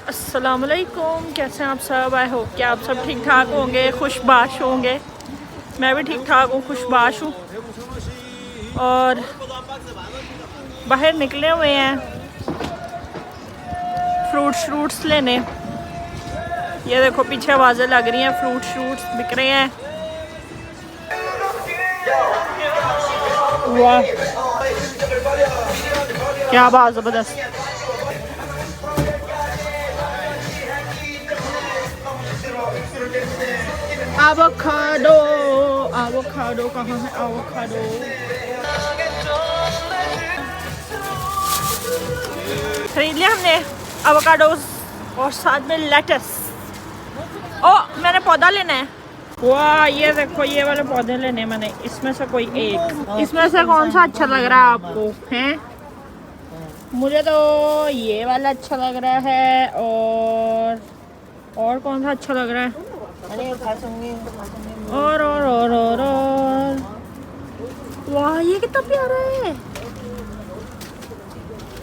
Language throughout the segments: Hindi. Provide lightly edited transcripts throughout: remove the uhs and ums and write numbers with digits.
अस्सलामुअलैकुम, कैसे हैं आप सब। आई होप कि आप सब ठीक ठाक होंगे, खुशबाश होंगे। मैं भी ठीक ठाक हूँ, खुशबाश हूँ। और बाहर निकले हुए हैं फ्रूट्स लेने। ये देखो पीछे आवाज़ें लग रही हैं, फ्रूट्स बिक रहे हैं। वाह क्या बात ज़बरदस्त। एवोकाडो, एवोकाडो कहाँ है एवोकाडो। खरीद लिया हमने एवोकाडोस और साथ में लेटस। ओ मैंने पौधा लेना है। वाह ये देखो ये वाले पौधे लेने हैं मैंने। इसमें से कोई एक, इसमें से कौन सा अच्छा लग रहा है आपको? हैं मुझे तो ये वाला अच्छा लग रहा है। और कौन सा अच्छा लग रहा है? और वाह ये कितना प्यारा है।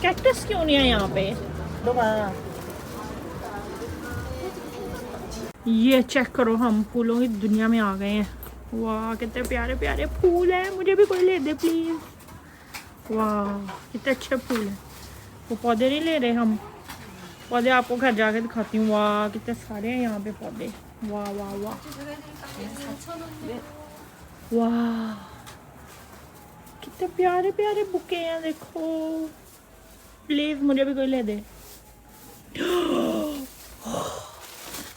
कैक्टस क्यों नहीं है यहाँ पे? ये चेक करो, हम फूलों की दुनिया में आ गए हैं। वाह कितने प्यारे प्यारे फूल हैं, मुझे भी कोई ले दे प्लीज। वाह कितने अच्छे फूल हैं। वो पौधे नहीं ले रहे हम, पौधे आपको घर जाके दिखाती हूँ। वाह कितने सारे हैं यहाँ पे पौधे। वाह वाह वाह वाह कितने प्यारे प्यारे बुके हैं देखो। प्लीज मुझे भी कोई ले दे।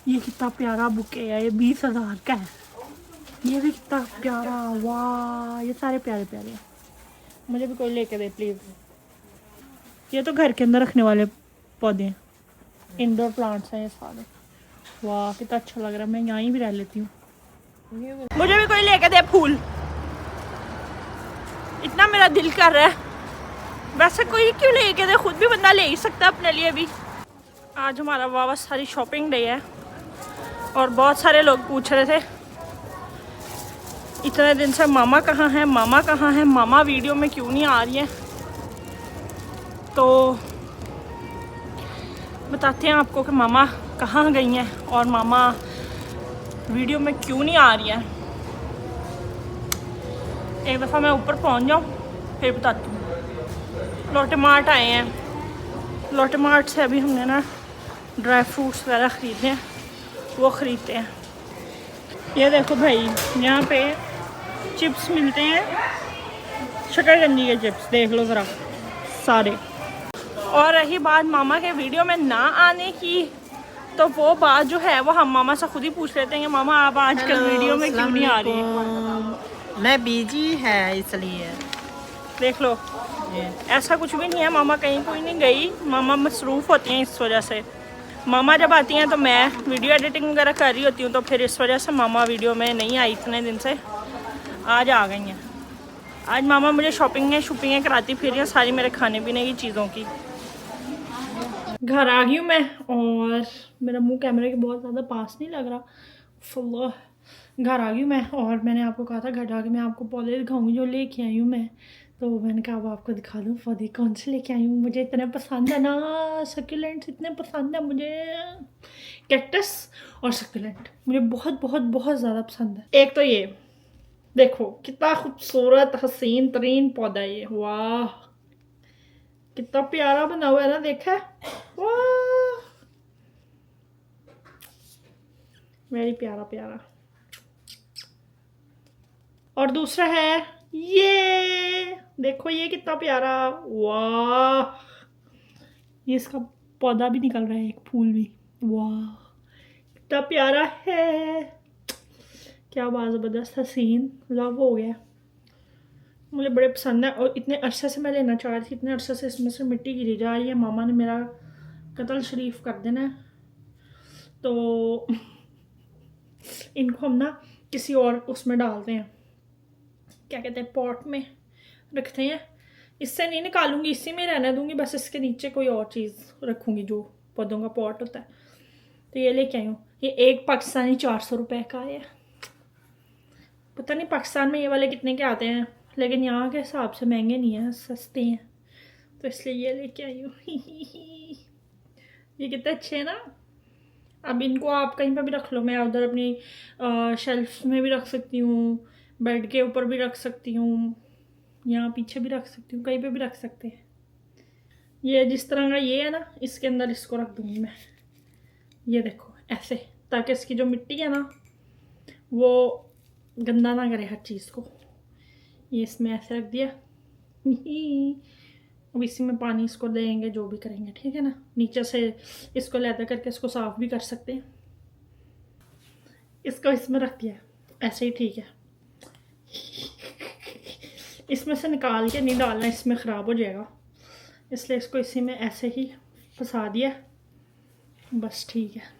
ये कितना प्यारा बुके है, ये 20,000 का है। ये भी कितना प्यारा। वाह ये सारे प्यारे प्यारे हैं, मुझे भी कोई लेके दे प्लीज। ये तो घर के अंदर रखने वाले पौधे हैं, इंडोर प्लांट्स हैं ये सारे। वाह कितना अच्छा लग रहा है, मैं यहीं भी रह लेती हूँ। मुझे भी कोई लेके दे फूल, इतना मेरा दिल कर रहा है। वैसे कोई क्यों लेके दे, खुद भी बंदा ले ही सकता है अपने लिए भी। आज हमारा वावा सारी शॉपिंग डे है और बहुत सारे लोग पूछ रहे थे इतने दिन से मामा कहाँ है, मामा कहाँ है, मामा वीडियो में क्यों नहीं आ रही है। तो बताते हैं आपको कि मामा कहाँ गई हैं और मामा वीडियो में क्यों नहीं आ रही है। एक दफ़ा मैं ऊपर पहुँच जाऊँ फिर बताती हूँ। लोटे मार्ट आए हैं, लोटे मार्ट से अभी हमने ना ड्राई फ्रूट्स वगैरह ख़रीदे हैं, वो ख़रीदते हैं। ये देखो भाई यहाँ पे चिप्स मिलते हैं, शकरकंदी के चिप्स देख लो ज़रा सारे। और रही बात मामा के वीडियो में ना आने की, तो वो बात जो है वो हम मामा से खुद ही पूछ लेते हैं कि मामा आप आजकल वीडियो में क्यों नहीं आ रही है। मैं बिजी है इसलिए। देख लो ऐसा कुछ भी नहीं है, मामा कहीं कोई नहीं गई, मामा मसरूफ़ होती हैं इस वजह से। मामा जब आती हैं तो मैं वीडियो एडिटिंग वगैरह कर रही होती हूँ, तो फिर इस वजह से मामा वीडियो में नहीं आई इतने दिन से। आज आ गई हैं। आज मामा मुझे शॉपिंग कराती फिर रही हैं सारी मेरे खाने पीने की चीज़ों की। घर आ गई हूँ मैं और मेरा मुंह कैमरे के बहुत ज़्यादा पास नहीं लग रहा। फुल घर आ गई हूँ मैं और मैंने आपको कहा था घर जाके मैं आपको पौधे दिखाऊंगी जो लेके आई हूँ मैं। तो मैंने कहा अब आपको दिखा दूँ पौधे कौन से लेके आई हूँ। मुझे इतने पसंद है ना सक्यूलेंट्स, इतने पसंद है मुझे। कैक्टस और सक्यूलेंट मुझे बहुत बहुत बहुत ज़्यादा पसंद है। एक तो ये देखो कितना खूबसूरत हसीन तरीन पौधा है ये। वाह कितना प्यारा बना हुआ है ना, देखा है? वाह वेरी प्यारा प्यारा। और दूसरा है ये देखो, ये कितना प्यारा। वाह ये इसका पौधा भी निकल रहा है, एक फूल भी। वाह कितना प्यारा है, क्या बात ज़बरदस्त हसीन, लव हो गया मुझे, बड़े पसंद है। और इतने अरसे से मैं लेना चाह रही थी, इतने अरसे से इसमें से मिट्टी गिरी जा रही है। मामा ने मेरा कत्ल शरीफ कर देना है, तो इनको हम ना किसी और उसमें डालते हैं, क्या कहते हैं, पॉट में रखते हैं। इससे नहीं निकालूंगी, इसी में रहने दूंगी, बस इसके नीचे कोई और चीज़ रखूंगी जो पौधों का पॉट होता है। तो ये लेके आई हूँ, ये एक पाकिस्तानी 400 रुपये का है। पता नहीं पाकिस्तान में ये वाले कितने के आते हैं, लेकिन यहाँ के हिसाब से महंगे नहीं हैं, सस्ते हैं, तो इसलिए ये लेके आई हूँ। ये कितने अच्छे हैं ना। अब इनको आप कहीं पर भी रख लो, मैं उधर अपनी शेल्फ में भी रख सकती हूँ, बेड के ऊपर भी रख सकती हूँ, यहाँ पीछे भी रख सकती हूँ, कहीं पे भी रख सकते हैं। ये जिस तरह का ये है ना, इसके अंदर इसको रख दूँगी मैं। ये देखो ऐसे, ताकि इसकी जो मिट्टी है ना वो गंदा ना करे हर चीज़ को। ये इसमें ऐसे रख दिया। अब इसी में पानी इसको देंगे, जो भी करेंगे, ठीक है ना। नीचे से इसको लैदा करके इसको साफ भी कर सकते हैं। इसको इसमें रख दिया, ऐसे ही ठीक है। इसमें से निकाल के नहीं डालना, इसमें ख़राब हो जाएगा, इसलिए इसको इसी में ऐसे ही फंसा दिया। बस ठीक है।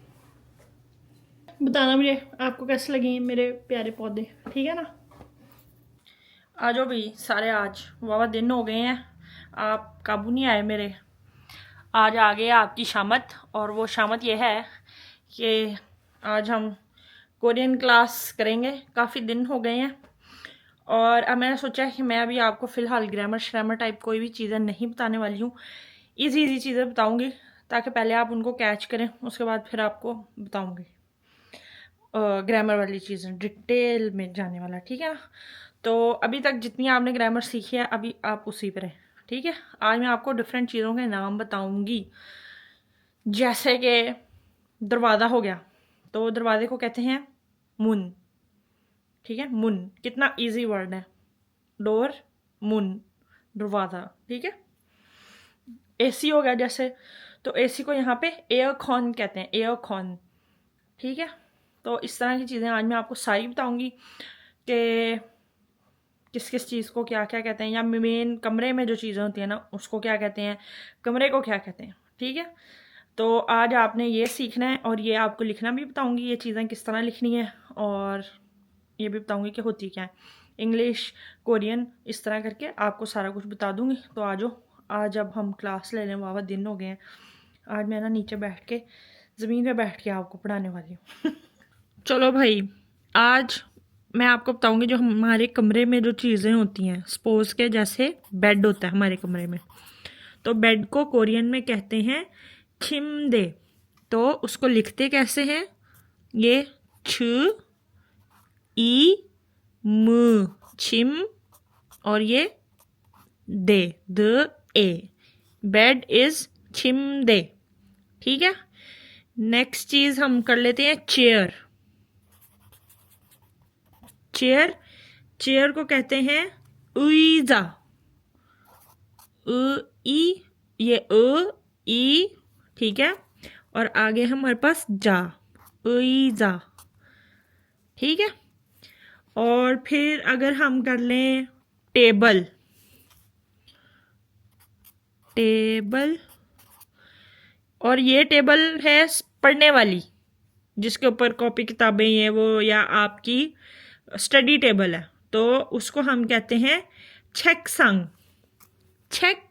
बताना मुझे आपको कैसे लगे मेरे प्यारे पौधे, ठीक है ना। आ जाओ भी सारे, आज वावा दिन हो गए हैं, आप काबू नहीं आए मेरे। आज आ गए आपकी शामत, और वो शामत ये है कि आज हम कोरियन क्लास करेंगे। काफ़ी दिन हो गए हैं, और अब मैंने सोचा कि मैं अभी आपको फ़िलहाल ग्रामर श्रामर टाइप कोई भी चीज़ें नहीं बताने वाली हूँ। ईजी चीज़ें बताऊँगी, ताकि पहले आप उनको कैच करें, उसके बाद फिर आपको बताऊँगी ग्रामर वाली चीज़ें डिटेल में जाने वाला, ठीक है ना। तो अभी तक जितनी आपने ग्रामर सीखी है अभी आप उसी पर हैं, ठीक है। आज मैं आपको डिफरेंट चीज़ों के नाम बताऊंगी, जैसे कि दरवाज़ा हो गया, तो दरवाजे को कहते हैं मुन, ठीक है। मुन कितना इजी वर्ड है, डोर, मुन, दरवाज़ा, ठीक है। एसी हो गया जैसे, तो एसी को यहाँ पे एयर कॉन कहते हैं, एयर कॉन, ठीक है। तो इस तरह की चीज़ें आज मैं आपको सारी बताऊंगी कि किस किस चीज़ को क्या क्या कहते हैं, या मेन कमरे में जो चीज़ें होती हैं ना उसको क्या कहते हैं, कमरे को क्या कहते हैं, ठीक है। तो आज आपने ये सीखना है, और ये आपको लिखना भी बताऊंगी, ये चीज़ें किस तरह लिखनी है, और ये भी बताऊंगी कि होती क्या है, इंग्लिश, कोरियन, इस तरह करके आपको सारा कुछ बता दूंगी। तो आ जाओ, आज अब हम क्लास ले लें, वावा दिन हो गए हैं। आज मैं ना नीचे बैठ के, ज़मीन पे बैठ के आपको पढ़ाने वाली हूँ। चलो भाई, आज मैं आपको बताऊंगी जो हमारे कमरे में जो चीज़ें होती हैं। सपोज के जैसे बेड होता है हमारे कमरे में, तो बेड को कोरियन में कहते हैं छिमदे। तो उसको लिखते कैसे हैं, ये छ ई म, छिम, और ये दे, द ए, बेड इज छिमदे, ठीक है। नेक्स्ट चीज़ हम कर लेते हैं चेयर। चेयर, चेयर को कहते हैं उईजा, ई, ये ई, ठीक है, और आगे हमारे पास जा, उईजा, ठीक है। और फिर अगर हम कर लें टेबल, टेबल, और ये टेबल है पढ़ने वाली, जिसके ऊपर कॉपी किताबें ये वो, या आपकी स्टडी टेबल है, तो उसको हम कहते हैं छेकसंग, छेक,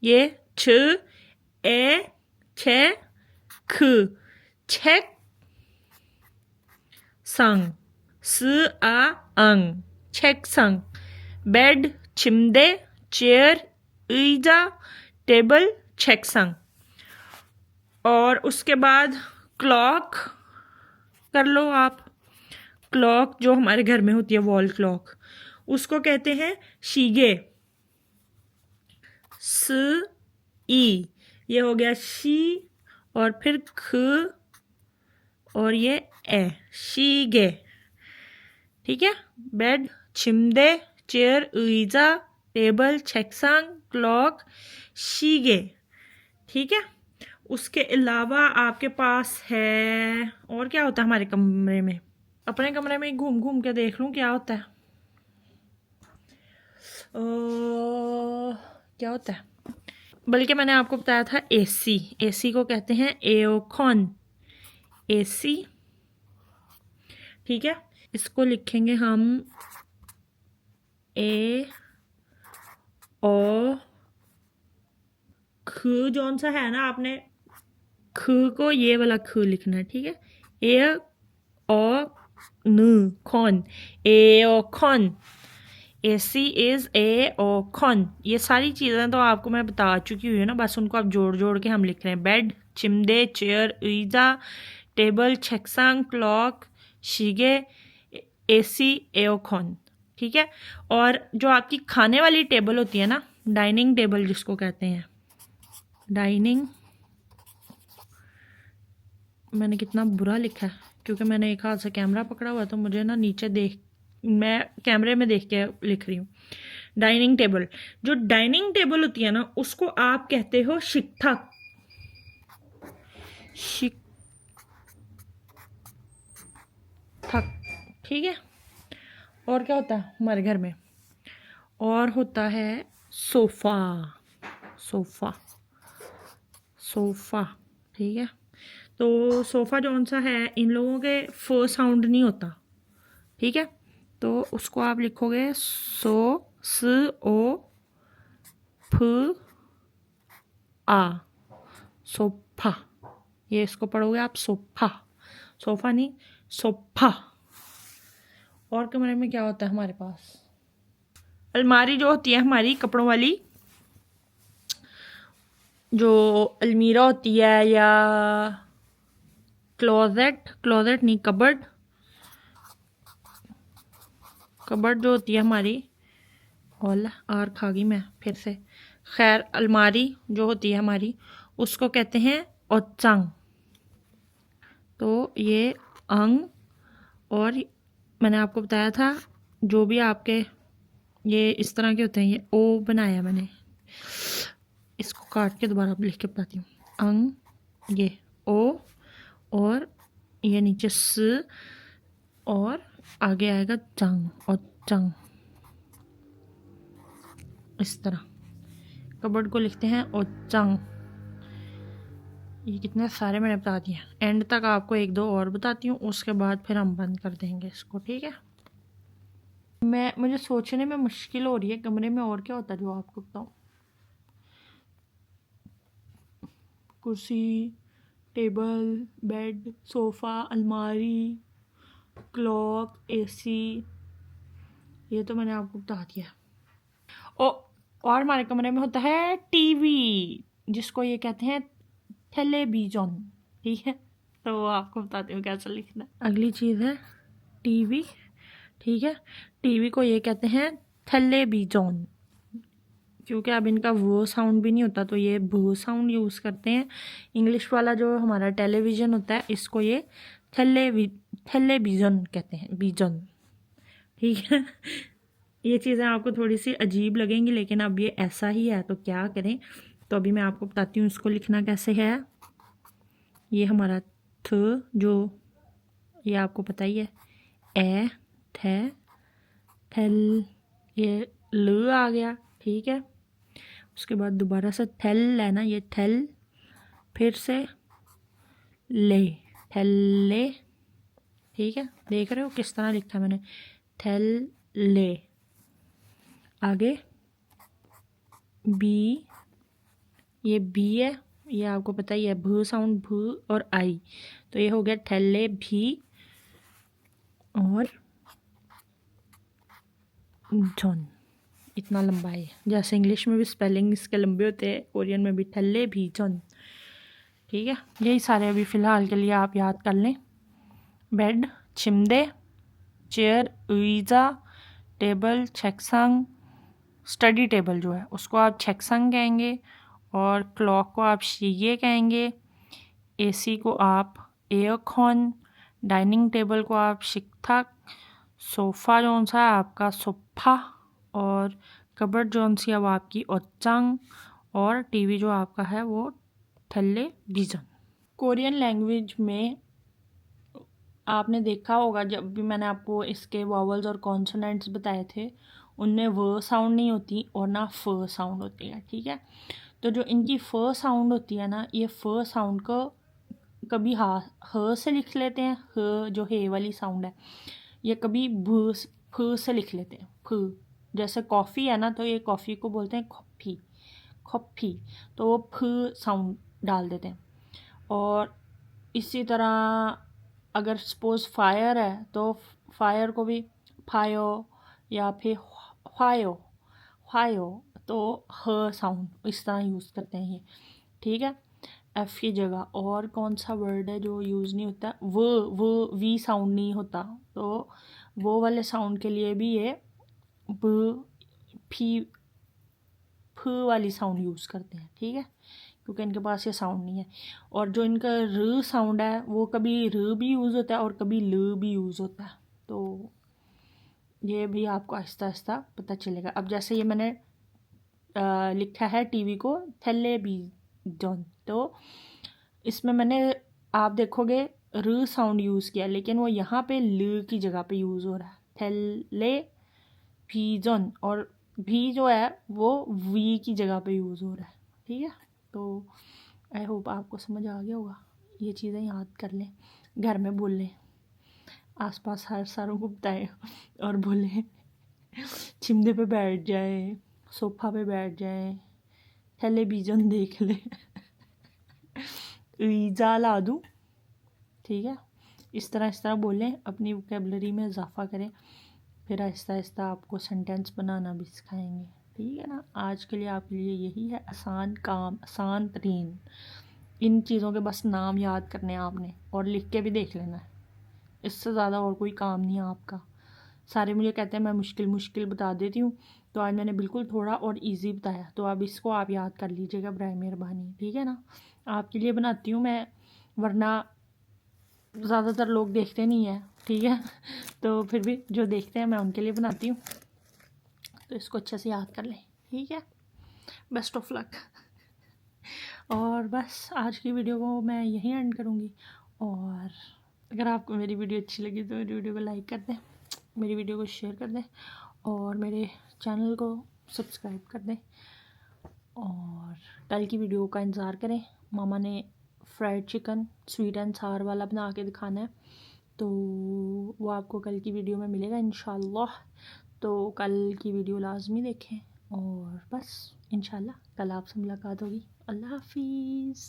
ये छ ए छ ख, छेक संग, स आ अंग, छेक संग। बेड, छिमदे, चेयर, ईजा, टेबल, छेक संग। और उसके बाद क्लॉक कर लो आप। क्लॉक जो हमारे घर में होती है, वॉल क्लॉक, उसको कहते हैं शीगे, स ई, ये हो गया शी, और फिर ख, और ये ए, शीगे, ठीक है। बेड, छिमदे, चेयर, ईजा, टेबल, छेक्सांग, क्लॉक, शीगे, ठीक है। उसके अलावा आपके पास है, और क्या होता है हमारे कमरे में, अपने कमरे में घूम घूम के देख लूँ क्या होता है। क्या होता है, बल्कि मैंने आपको बताया था एसी, एसी को कहते हैं एओकॉन, एसी, ठीक है। इसको लिखेंगे हम ए ओ ख, जौन सा है ना, आपने ख को ये वाला ख लिखना है, ठीक है। ए ओ न, कॉन, एओकॉन, AC इज़ ए ओखन। ये सारी चीज़ें तो आपको मैं बता चुकी हुई हूँ ना, बस उनको आप जोड़ जोड़ के हम लिख रहे हैं। बेड, चिमदे, चेयर, ईजा, टेबल, छेक्सांग, क्लॉक, शिगे, AC, एओखन। ठीक है। और जो आपकी खाने वाली टेबल होती है ना, डाइनिंग टेबल जिसको कहते हैं, डाइनिंग, मैंने कितना बुरा लिखा है क्योंकि मैंने एक हाथ से कैमरा पकड़ा हुआ तो मुझे ना नीचे देख, मैं कैमरे में देख के लिख रही हूँ। डाइनिंग टेबल, जो डाइनिंग टेबल होती है ना उसको आप कहते हो शिकथक। शिकथक। ठीक है। और क्या होता है हमारे घर में, और होता है सोफा। Sofa, sofa. ठीक है। तो सोफा जौन सा है, इन लोगों के फ साउंड नहीं होता। ठीक है। तो उसको आप लिखोगे सो, स, ओ, फ, आ, सोफा। ये इसको पढ़ोगे आप सोफा, सोफा नहीं, सोफा। और कमरे में क्या होता है हमारे पास, अलमारी जो होती है हमारी कपड़ों वाली, जो अलमीरा होती है, या क्लोजेट, क्लोजेट नहीं, कबर्ड, कबर्ड जो होती है हमारी, और आर खा गई मैं फिर से, खैर अलमारी जो होती है हमारी उसको कहते हैं ओचंग। तो ये अंग, और मैंने आपको बताया था जो भी आपके ये इस तरह के होते हैं, ये ओ बनाया मैंने, इसको काट के दोबारा लिख के बताती हूँ। अंग, ये ओ, और ये नीचे स, और आगे आएगा चंग, और चंग, इस तरह कबर्ड को लिखते हैं ओचंग। ये कितने सारे मैंने बता दिए, एंड तक आपको एक दो और बताती हूँ, उसके बाद फिर हम बंद कर देंगे इसको। ठीक है। मुझे सोचने में मुश्किल हो रही है कमरे में और क्या होता है जो आपको बताऊँ। कुर्सी, टेबल, बेड, सोफ़ा, अलमारी, क्लॉक, AC, ये तो मैंने आपको बता दिया। और हमारे कमरे में होता है TV, जिसको ये कहते हैं टेलीविजन। ठीक है। तो आपको बताती हूँ कैसे लिखना है। अगली चीज़ है TV। ठीक है। TV को ये कहते हैं टेलीविजन, क्योंकि अब इनका वो साउंड भी नहीं होता तो ये वो साउंड यूज़ करते हैं। इंग्लिश वाला जो हमारा टेलीविज़न होता है इसको ये टेलीविज़न कहते हैं, बीजन। ठीक है। ये चीज़ें आपको थोड़ी सी अजीब लगेंगी लेकिन अब ये ऐसा ही है तो क्या करें। तो अभी मैं आपको बताती हूँ इसको लिखना कैसे है। ये हमारा थ, जो ये आपको पता ही है, ए, थे, थल, ये ल आ गया। ठीक है। उसके बाद दोबारा से थल लेना, ये थल, फिर से ले, थल्ले। ठीक है। देख रहे हो किस तरह लिखा है मैंने, थल ले। आगे बी, ये बी है, ये आपको पता ही है, भ साउंड, भ और आई, तो ये हो गया थल्ले भी, और जॉन। इतना लंबा है, जैसे इंग्लिश में भी स्पेलिंग इसके लंबे होते हैं, कोरियन में भी थल्ले भी जॉन। ठीक है। यही सारे अभी फ़िलहाल के लिए आप याद कर लें। बेड, चिमदे, चेयर, ईजा, टेबल, छेक्संग, स्टडी टेबल जो है उसको आप छेक्संग कहेंगे, और क्लॉक को आप शीगे कहेंगे, AC को आप एयरकॉन, डाइनिंग टेबल को आप शिकथक, सोफ़ा जौन सा है आपका सोफा, और कबर्ड जौन सी अब आपकी ओचंग, और TV जो आपका है वो टेलीविज़न। कोरियन लैंग्वेज में आपने देखा होगा जब भी मैंने आपको इसके वॉवल्स और कॉन्सोनेंट्स बताए थे उनमें व साउंड नहीं होती और ना फ साउंड होती है। ठीक है। तो जो इनकी फ साउंड होती है ना, ये फ साउंड को कभी ह से लिख लेते हैं, ह जो हे वाली साउंड है, ये कभी भ फ से लिख लेते हैं, फ। जैसे कॉफ़ी है ना, तो ये कॉफ़ी को बोलते हैं कॉफ़ी, कॉफ़ी, तो वो फ साउंड डाल देते हैं। और इसी तरह अगर सपोज़ फायर है तो फायर को भी फायो, या फिर ह्वायो, ह्वायो, तो ह साउंड इस तरह यूज़ करते हैं ये, ठीक है। एफ की जगह और कौन सा वर्ड है जो यूज़ नहीं होता, वो वी साउंड नहीं होता, तो वो वाले साउंड के लिए भी ये ब फी फ वाली साउंड यूज़ करते हैं, ठीक है, क्योंकि इनके पास ये साउंड नहीं है। और जो इनका र साउंड है वो कभी र भी यूज़ होता है और कभी ल भी यूज़ होता है, तो ये भी आपको आहिस्ता आहिस्ता पता चलेगा। अब जैसे ये मैंने लिखा है टीवी को टेलीविजन, तो इसमें मैंने आप देखोगे र साउंड यूज़ किया, लेकिन वो यहाँ पे ल की जगह पे यूज़ हो रहा है, टेलीविजन, और भी जो है वो वी की जगह पे यूज़ हो रहा है, ठीक है। तो आई होप आपको समझ आ गया होगा, ये चीज़ें याद कर लें, घर में बोल लें, आसपास हर सारों को बताएं और बोलें, चिमटे पे बैठ जाए, सोफा पे बैठ जाए, टेलीविज़न देख ले, ईजा ला दूँ, ठीक है। इस तरह बोलें, अपनी वोकेबलरी में इजाफा करें, फिर आहिस्ता आहिस्ता आपको सेंटेंस बनाना भी सिखाएंगे, ठीक है ना। आज के लिए आपके लिए यही है आसान काम, आसान तरीन। इन चीज़ों के बस नाम याद करने हैं आपने और लिख के भी देख लेना है, इससे ज़्यादा और कोई काम नहीं है आपका। सारे मुझे कहते हैं मैं मुश्किल बता देती हूँ, तो आज मैंने बिल्कुल थोड़ा और इजी बताया, तो अब इसको आप याद कर लीजिएगा बराए मेहरबानी, ठीक है ना। आपके लिए बनाती हूँ मैं, वरना ज़्यादातर लोग देखते नहीं हैं, ठीक है, तो फिर भी जो देखते हैं मैं उनके लिए बनाती हूँ, तो इसको अच्छे से याद कर लें, ठीक है। Best of luck. और बस आज की वीडियो को मैं यहीं एंड करूँगी, और अगर आपको मेरी वीडियो अच्छी लगी तो मेरी वीडियो को लाइक कर दें, मेरी वीडियो को शेयर कर दें, और मेरे चैनल को सब्सक्राइब कर दें, और कल की वीडियो का इंतज़ार करें। मामा ने फ्राइड चिकन स्वीट एंड सार वाला बना के दिखाना है, तो वो आपको कल की वीडियो में मिलेगा इंशाल्लाह, तो कल की वीडियो लाजमी देखें, और बस इंशाल्लाह कल आपसे मुलाकात होगी। अल्लाह हाफिज़।